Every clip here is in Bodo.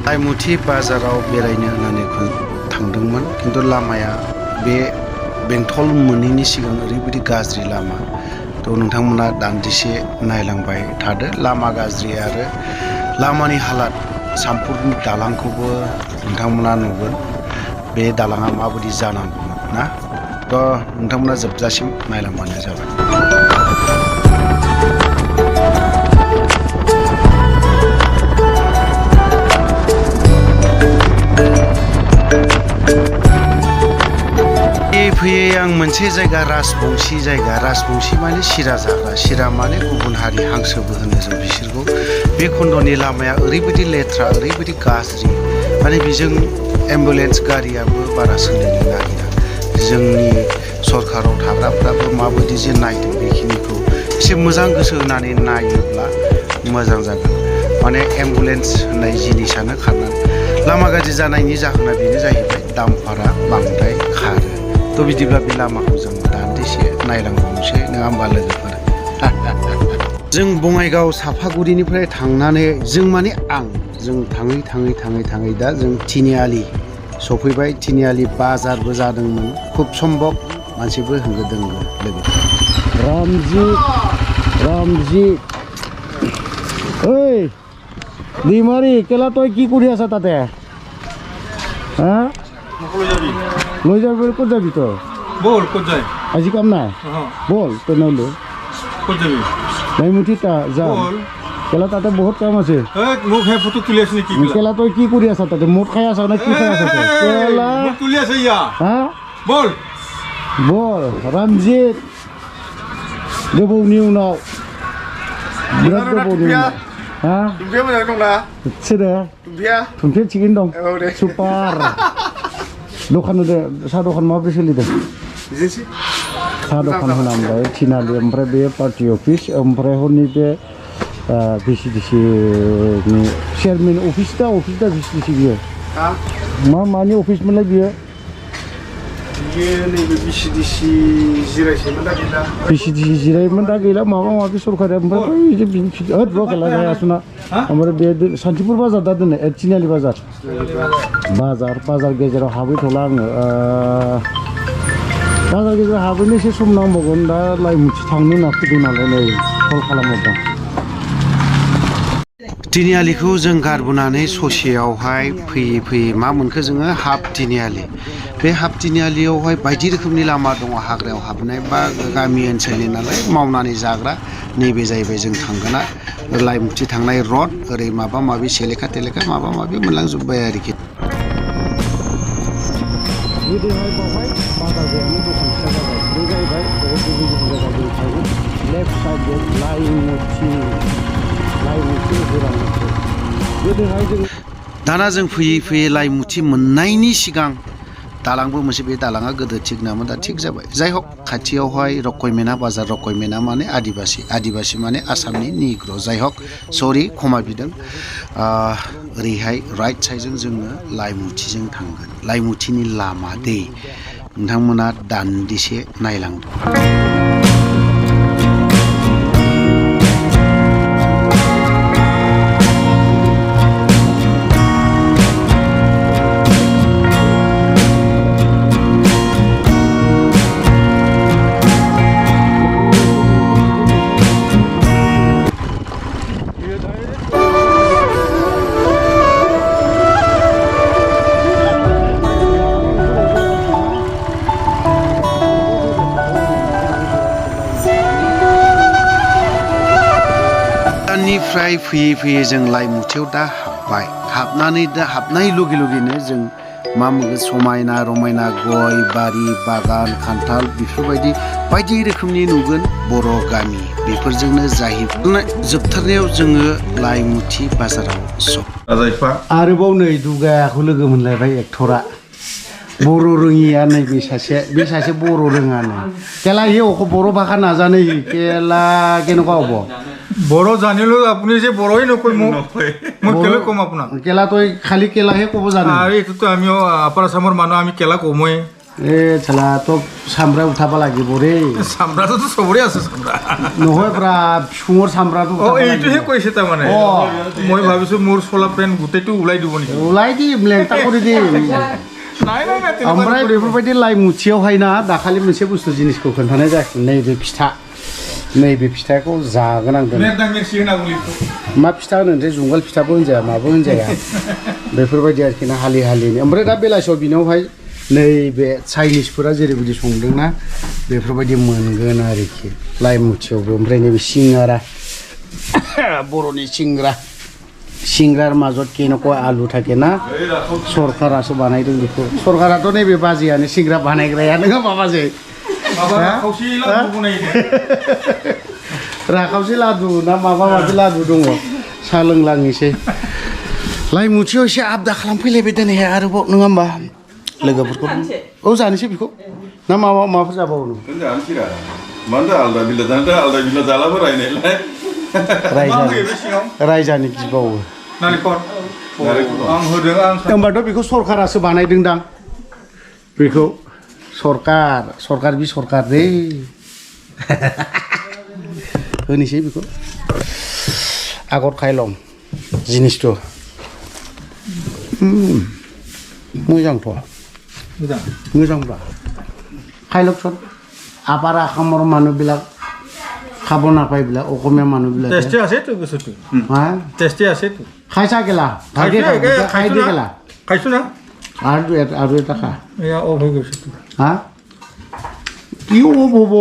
लाइमुथि बाजाराव बेरायनो होननानै थांदोंमोन खिन्थु लामाया बे बेंटल मोनैनि सिगां ओरैबायदि गाज्रि लामा थ' नोंथांमोना दान्दिसे नायलांबाय थादो लामा गाज्रि आरो लामानि हालात सामपुरनि दालांखौबो नोंथांमोना नुगोन बे दालाङा माबायदि जानांगौमोन ना थ' नोंथांमोना जोबजासिम नायलांबानो जाबाय फैयै आं मोनसे जायगा राजबंशी माने सिरा जाग्रा सिरा माने गुबुन हारि हांसोबो होनो जों बिसोरखौ बे खन्द'नि लामाया ओरैबायदि लेथ्रा ओरैबायदि गाज्रि माने बेजों एम्बुलेन्स गारियाबो बारा सोलिनो नागिरा जोंनि सरकाराव थाग्राफ्राबो माबायदि जे नायदों बेखिनिखौ एसे मोजां गोसो होनानै नायोब्ला मोजां जागोन माने एम्बुलेन्स होननाय जिनिसानो खारनानै लामा गाज्रि जानायनि जाहोना बेनो जाहैबाय दामफारा बांद्राय खारो थ' बिदिब्ला बे लामाखौ जों दान्दिसे नायलांबावनोसै नङा होमबा लोगोफोर जों बङाइगाव साफागुरिनिफ्राय थांनानै जों थाङै दा जों तिनिआलि सफैबाय तिनिआलि बाजारबो जादोंमोन खुब सम्भब मानसिबो होंगो दोंगो लोगोफोर रामजित ओइ ডিমারি কেলা তই কি কৰি আছা তাতে হা লৈ যাবি ক'ত যাবি তই বল ক'ত যাই আজি কাম নাই বল তেনেহ'লে ক'ত যাবি লাইমুঠিটা যাম কেলা তাতে বহুত কাম আছে মোক হে ফটো তুলি আছে নেকি কেলা তই কি কৰি আছা তাতে মুঠ খাই আছা না কি খাই আছা তই কেলা মোক তুলি আছে ইয়া হা বল रामजित गोबावनि उनाव बिराद गोबावनि उनाव हा दुमफिया मोजां दंना सोरो दुमफिया थिगैनो दं औ दे सुपार दखान होदो साहा दखान माबोरै सोलिदों बिदिनोसै साहा दखान होनांबाय तिनालि ओमफ्राय बे पार्टि अफिस ओमफ्राय हरनि बे VCDC-नि चेयारमेन अफिस दा VCDC बियो मानि अफिस मोनलाय बियो नैबे VCDC जिरायसैमोन दा गैला VCDC जिरायोमोन दा गैला माबा माबि सरकारि ओमफ्राय लकेला जायासुना ओमफ्राय बे सान्तिपुर बाजार दा दोनो तिनालि बाजार गेजेराव हाबैथ'ला आङो बाजार गेजेराव हाबैनो एसे सम नांबावगोन दा लाइमुथि थांनो होनना फैदों नालाय नै कल खालामहरदों तिनिआलिखौ जों गारबोनानै ससेयावहाय फैयै मा मोनखो जोङो हाफ तिनिआलि बे हाफ तिनिआलियावहाय बायदि रोखोमनि लामा दङ हाग्रायाव हाबनाय बा गामि ओनसोलनि नालाय मावनानै जाग्रा नैबे जाहैबाय जों थांगोना लाइमुथि थांनाय रड ओरै माबा माबि सेलेखा तेलेखा माबा माबि मोनलांजोब्बाय आरोखि गोदोहाय बावहाय बाजार गैयामोन दखान फिसा जाबाय बे जाहैबाय गुबुन जायगायाव थागोन लेफ्ट साइड लाइमुथि दाना जों फैयै लाइमुथि मोननायनि सिगां दालांबो मोनसे बे दालाङा गोदो थिग नङामोन दा थिग जाबाय जाय हक खाथियावहाय रकयमेना बाजार रकयमेना माने आदिबासि माने आसामनि निग्र जाय हक सरि खमा बिदों ओरैहाय राइट साइडजों जोङो लाइमुथिजों थांगोन लाइमुथिनि लामा दै नोंथांमोना दान्दिसे नायलांदो निफ्राय फैयै जों लाइमुथियाव दा हाबनाय लगे जों मा मोनगोन समायना रमायना गय बारि बागान खान्थाल बेफोरबायदि बायदि रोखोमनि नुगोन बर' गामि बेफोरजोंनो जाहैबाय जोबथारनायाव जोङो लाइमुथि बाजाराव आरोबाव नै दुगायाखौ लोगो मोनलायबाय एक्टरा बर' रोङिया नै बे सासे बर' रोङानो केला हियावखौ बर' भाषा नाजाने केला केनेকুৱা হ'ব বড়ো জানিলো আপুনি যে বড়োই নকয় মই কেলে কম আপোনাক কেলা তই খালি কেলাহে ক'ব জানো আৰু এইটোতো আমিও আপাৰ আসামৰ মানুহ আমি কেলা কমই এ ছালা তো সামরা উঠাবা লাগিব রে চামৰাটো চবৰে আছে চামৰা নহয় পৰা সুঙৰ চামৰাটো অ এইটোহে কৈছে তাৰমানে মই ভাবিছোঁ মোৰ চলা পেণ্ট গোটেইটো ওলাই দিব নেকি ওলাই দিম লেংটা কৰি দিম নাই নাই নাই ओमफ्राय बेफोरबायदि लाइ मुथियावहाय ना दाखालि मोनसे बुस्थु जिनिसखौ खोन्थानाय जायाखै नैबे फिथाखौ जागोन आं दिनै मा फिथा होनो ओमफ्राय जुंगाल फिथाबो होनजाया माबो होनजाया बेफोरबायदि आरोखि ना हालि हालिनि ओमफ्राय दा बेलासियाव बिनावहाय नैबे चाइनिसफोरा जेरैबायदि संदोंना बेफोरबायदि मोनगोन आरोखि लाइ मुथियावबो ओमफ्राय नैबे सिंगारा बर'नि सिंग्रार মাজত কেনেকুৱা आलु থাকে ना सरकारासो बानायदों बेखौ सरकाराथ' नैबे बाजैयानो सिंग्रा बानायग्राया नोङा माबाजै राखावसि लादु ना माबा माबि लादु दङ साहा लोंलांनोसै लाइ मुथियाव एसे आबदा खालामफैलायबाय दिनैहाय आरोबाव नङा होमबा लोगोफोरखौ औ जानोसै बेखौ ना माबाफोर जाबावो नों जानोसैरा मानो आलदा बिला जालाबो रायनायलाय रायजानो गिबावो नालेंखर आं होदों आं होमबाथ' बेखौ सरकारासो बानायदोंदां बेखौ सरकार बि सरकार रे होनोसै बेखौ आगर खायलं जिनिसथ' मोजांथ' मोजांब्रा খাইলকচোন আপাৰ অসমৰ মানুহবিলাক খাব নাপায় বিলাক অসমীয়া মানুহবিলাক টেষ্টি আছেতো বস্তুটো হা টেষ্টি আছেতো খাইছা গেলা খাই দি গেলা খাইছোঁ না আৰু এটা খা এয়া অফ হৈ গৈছে হা কি হ'ব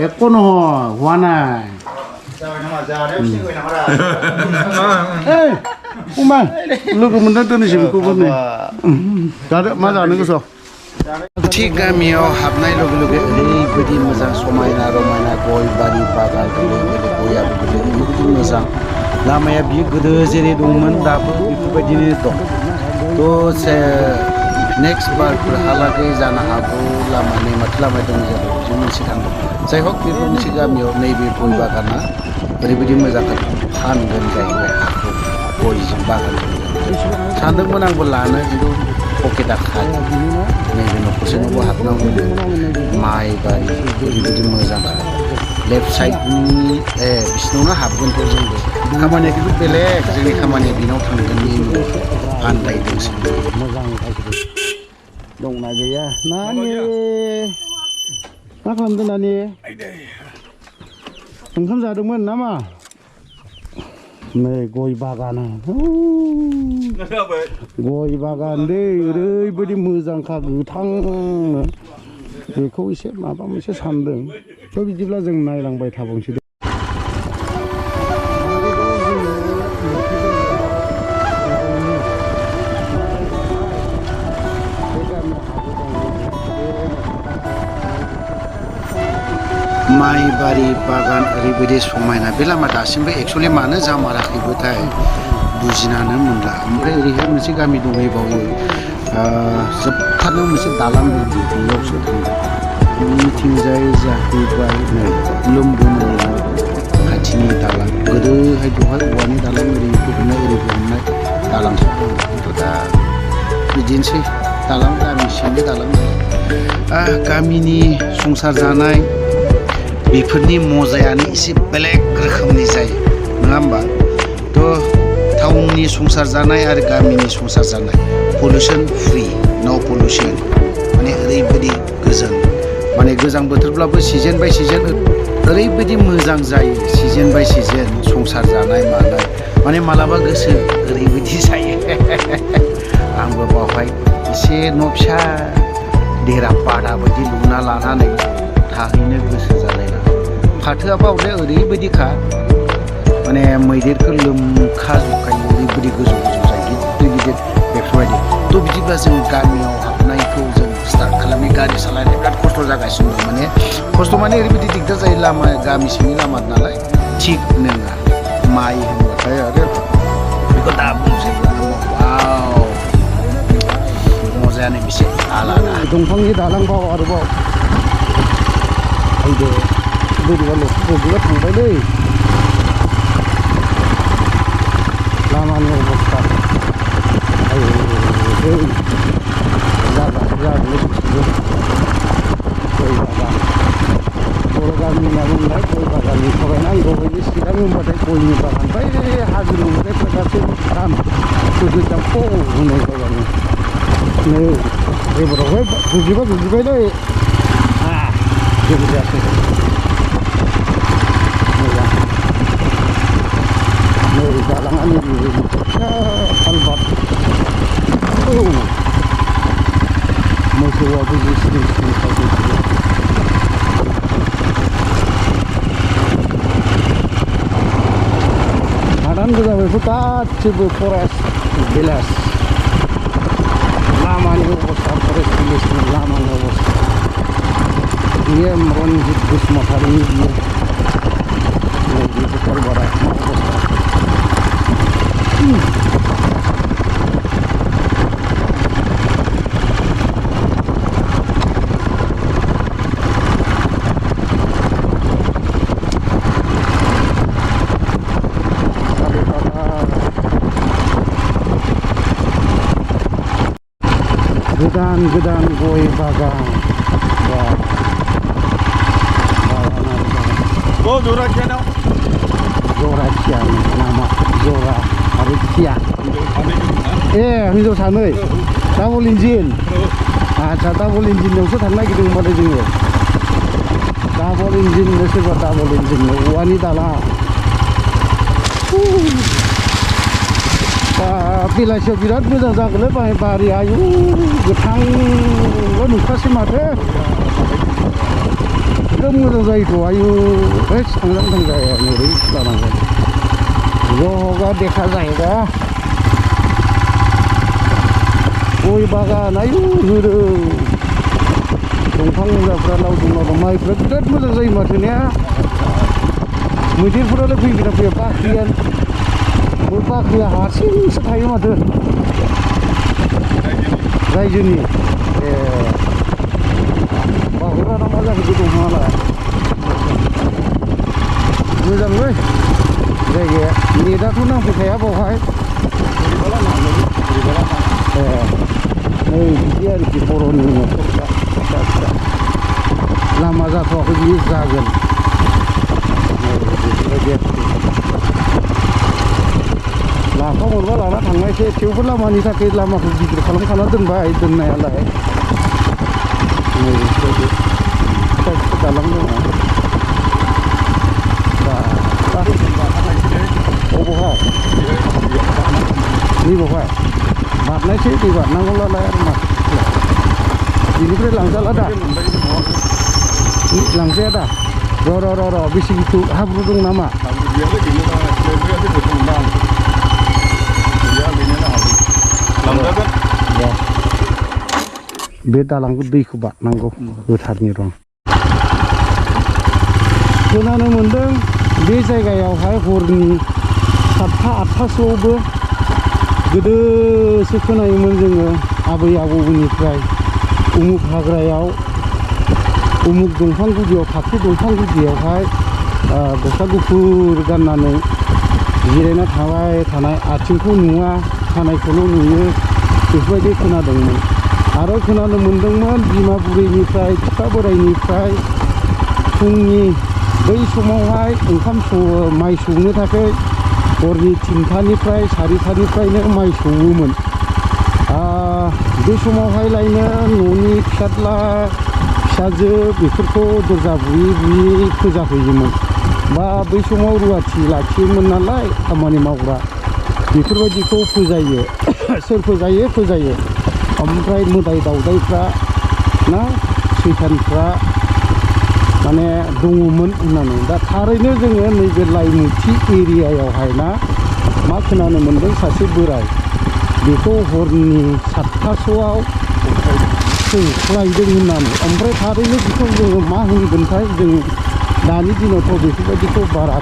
একো নহয় হোৱা নাই এই उमाय लोगो मोनदों दोनैसो बेखौबो नै मा जानो गोसो थिग गामियाव हाबनाय लोगो लोगो ओरैबायदि मोजां समायना रमायना गय बारि बागान गोरलै गयाबो गोरलै ओरैबायदि मोजां लामाया बियो गोदो जेरै दंमोन दाबो बेफोरबायदिनो दं थ' नेक्स्ट बारफोरहालागै जानो हागौ लामानि माथो लामा दं जाबाय बिजों मोनसे थांदों जाय हक बेफोर मोनसे गामियाव नैबे गय बागाना ओरैबायदि मोजां फानगोन जाहैबाय हाखौ गयजों बागान सानदोंमोन आंबो लानो खिन्थु पकेटा खालि नैबे न'खरसे न'बो हाबनांगौ माइ बारि ओरैबायदि मोजां लेफ्ट साइडनि बिसिनावनो हाबगोनथ' जोंबो खामानिया खिन्थु बेलेग जोंनि खामानिया बिनाव थांगोन आन्दायदोंसो मोजां दंना गैया नानि मा खालामदों नानि ओंखाम जादोंमोन नामा नै गय बागाना गय बागान दै ओरैबायदि मोजांखा गोथांनो बेखौ एसे माबा मोनसे सानदों थ' बिदिब्ला जों नायलांबाय थाबावनोसै माइ बारि बागान ओरैबायदि समायना बे लामा दासिमबो एक्सुवेलि मानो जामाराखैबोथाय बुजिनानो मोनला ओमफ्राय ओरैहाय मोनसे गामि दंहैबावो जोबथारनायाव मोनसे दालां दं बेयावसो थांदों बिथिंजाय जाहैबाय नै लुम्बुमैला खाथिनि दालां गोदोहाय बेवहाय औवानि दालां ओरै बोहैनाय ओरै बोहैनाय दालां दा बिदिनोसै दालां गामि सिंनि दालां गामिनि संसार जानाय बेफोरनि मजायानो एसे बेलेग रोखोमनि जायो नङा होमबा थ' टाउननि संसार जानाय आरो गामिनि संसार जानाय पलिउसन फ्रि नो पलिउसन माने ओरैबायदि गोजोन माने गोजां बोथोरब्लाबो सिजन बाय सिजन ओरैबायदि मोजां जायो सिजन बाय सिजन संसार जानाय मानाय माने मालाबा गोसो ओरैबायदि जायो आंबो बावहाय एसे न' फिसा देरा पादा बायदि लुना लानानै थाहैनो गोसो जालायला फाथोआबा हले ओरैबायदिखा माने मैदेरखौ लोमखाजोबखायो ओरैबायदि गोजौ गोजौ जायो गिदिर गिदिर बेफोरबायदि थ' बिदिब्ला जों गामियाव हाबनायखौ जों स्टार्ट खालामो गारि सालायनाय बिराद खस्थ' जागासिनो दं माने खस्थ' माने ओरैबायदि दिगदार जायो लामा गामि सिंनि लामा नालाय थिग नङा माइ होनबाथाय आरो बेखौ दा बुंसै वाव मजायानो बेसे आलादा दंफांनि दालांबाव आरोबाव फैदो बोरैबा ल'खौबो थांबायलै लामानि अबस्था जागोन होनबाथाय गयनि बागान बै हाजो नुहुरनायफ्रा गासै आराम गोजों होनाय जायगानि नै एबारावहाय गुजिबायलै जेबो जायाखै मोजां नै दालाङा नैबे फिसा खालबार मोसौआबो जि स्लिम स्लिम थायो हादान गोजा बेफोर गासिबो फरेस्ट भिलेज लामानि अबस्था फरेस्ट भिलेजनि लामानि अबस्था बियो रन्जित बसुमतारिनि बियो नैबे खालबारा मा अबस्था गोदान गय बागान जराखिया नामा जरा आरो खिया हिन्जाव सानै डाबल इन्जिन आच्छा डाबल इन्जिनआवसो थांनो नागिरदों होनबाथाय जोङो डाबल इन्जिननो सोरबा डाबल इन्जिननो औवानि दालां बेलासियाव बिराद मोजां जागोनलै बाहाय बारिया आयु गोथांल' नुखासै माथो बिराद मोजां जायोथ' आयु थांजां जाया ओरै लानांगोन जगा देखा जायोगा गय बागान आयु होदों दंफां मुराफ्रा लावदं माइफ्रा बिराद मोजां जायो माथो ने मैदेरफोरालाय फैगोन ना फैया बाख्रिया हारसिंसो थायो माथो रायजोनि बाहरा ना मा जाखो बे दंफाङालाय मोजांलै जायगाया नेटआथ' नांफैखाया बावहाय नै बिदि आरोखि बर'नि न'खरफ्रा फिसा फिसा लामा जाथ'वाखै बियो जागोन बेफोरबायदि लाफा मोनबा लाना थांनायसै थेवबो लामानि थाखाय लामाखौ गिदिर खालामखाना दोनबाय दोननायालाय नैबेफोरबायदि फिसा फिसा दालां दङ अबावहाय नैबावहाय बारनायसै दै बारनांगौलाय आरो मा बिनिफ्राय लांजाला दा लांजाया दा र' बेसे गिथौ हाब्रु दं नामा बे दालांखौ दैखौ बारनांगौ गोथारनि रं खोनानो मोन्दों बे जायगायावहाय हरनि 7टा 8टासोआवबो गोदोसो खोनायोमोन जोङो आबै आबौनिफ्राय उमुक हाग्रायाव उमुक दंफां गुदियाव फाख्रि दंफां गुदियावहाय गस्ला गुफुर गाननानै जिरायना थाबाय थानाय आथिंखौ नुवा खानायखौल' नुयो बेफोरबायदि खोनादोंमोन आरो खोनानो मोन्दोंमोन बिमा बुरैनिफ्राय बिफा बोराइनिफ्राय फुंनि बै समावहाय ओंखाम माइ सौनो थाखाय हरनि 3टानिफ्राय 4टानिफ्रायनो माइ सौवोमोन बे समावहाय लायनो न'नि फिसाज्ला फिसाजो बेफोरखौ दरजा बुयै फुजा होयोमोन बा बै समाव रुवाथि लाखियोमोन नालाय खामानि मावग्रा बेफोरबायदिखौ फोजायो सोर फोजायो ओमफ्राय मोदाय दावदायफ्रा ना सैतानफ्रा माने दङमोन होननानै दा थारैनो जोङो नैबे लाइमुथि एरियायावहाय ना मा खोनानो मोन्दों सासे बोराय बेखौ हरनि 7टासोआव सौख्लायदों होननानै ओमफ्राय थारैनो बेखौ जोङो मा होनगोनथाय जों दानि दिनावथ' बेफोरबायदिखौ बारा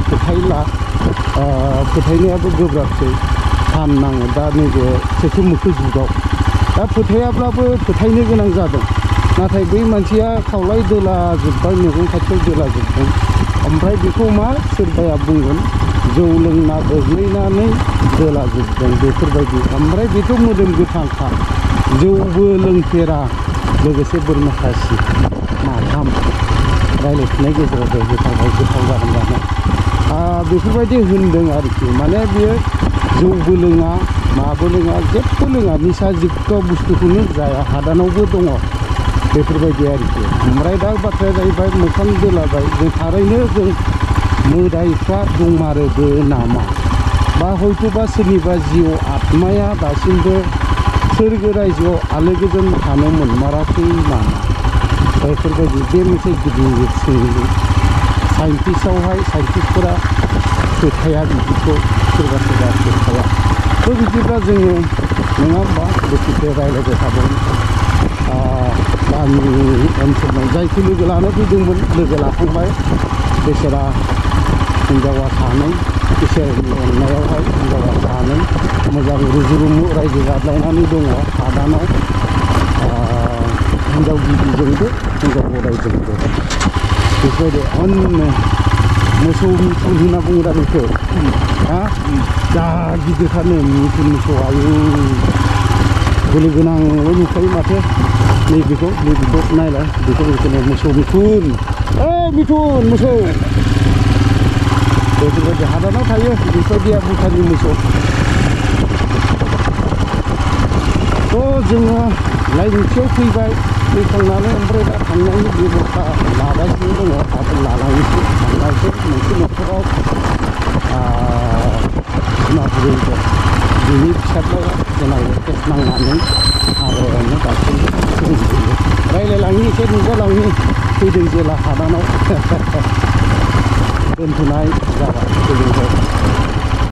फोथायनायाबो गोब्राबसै साननाङो दा नैबे सेथो मोखो जुगाव दा फोथायाब्लाबो फोथायनो गोनां जादों नाथाय बै मानसिया खावलाय दोला जोब्बाय मैगं खाथियाव दोला जोबदों ओमफ्राय बेखौ मा सोरबाया बुंगोन जौ लोंना गोग्लैनानै दोला जोबदों बेफोरबायदि ओमफ्राय बेथ' मोदोम गोथांखा जौबो लोंफेरा लोगोसे बोरमा खासि माथाम रायज्लायफिननाय गेजेराव गोथाव जागोन जानो बेफोरबायदि होनदों आरोखि माने बियो जौबो लोङा माबो लोङा जेबो लोङा निसाजुक्त बुस्थुखौनो जाया हादानावबो दङ बेफोरबायदि आरोखि ओमफ्राय दा बाथ्राया जाहैबाय मोखां दोलाबाय जों थारैनो जों मोदायफ्रा दंमारोबो नामा बा हयथ'बा सोरनिबा जिउ आत्माया दासिमबो सोरगो रायजोआव आलो गोजोन थानो मोनमाराखै नामा बेफोरबायदि बे मोनसे गिदिर सोंलु साइन्टिस्टफोरा फोथाया बिदिखौ सोरबा फोथाया थ' बिदिब्ला जोङो नङा होमबा दसे रायज्लायबाय थादों गामि ओनसोलाव जायखौ लोगो लानो फैदोंमोन लोगो लाखांबाय बेसोरा हिनजावा सानै इसोरनि अननायावहाय हिनजावा सानै मोजां रुजु रुमु रायजो जालायनानै दङ हादानाव हिनजाव गिबिजोंबो हिनजाव गदायजोंबो बेफोरबायदि अननो मोसौ मिथुन होनना बुङो दा बेखौ जा गिदिरखानो मिथुन मोसौ आयु बोलो गोनांल' नुखायो माथो नैबेखौ नायलाय बेखौ मोसौ मिथुन मिथुन मोसौ बेफोरबायदि हादानाव थायो बेफोरबायदिया भुटाननि मोसौ थ' जोङो लाइमोनथियाव फैखांनानै ओमफ्राय दा थांनायनि बेबस्था लागासिनो दङ आरो लालांनोसै थांनायसै मोनसे न'खराव बिमाबुरै दं बिनि फिसाज्लाया जोंनाव केस नांनानै आबहावायावनो दासिमबो सोलियो रायज्लायलाङि एसे नुजालाङि फैदों जेला हादानाव दोनथ'नाय जाबाय गोजोनथों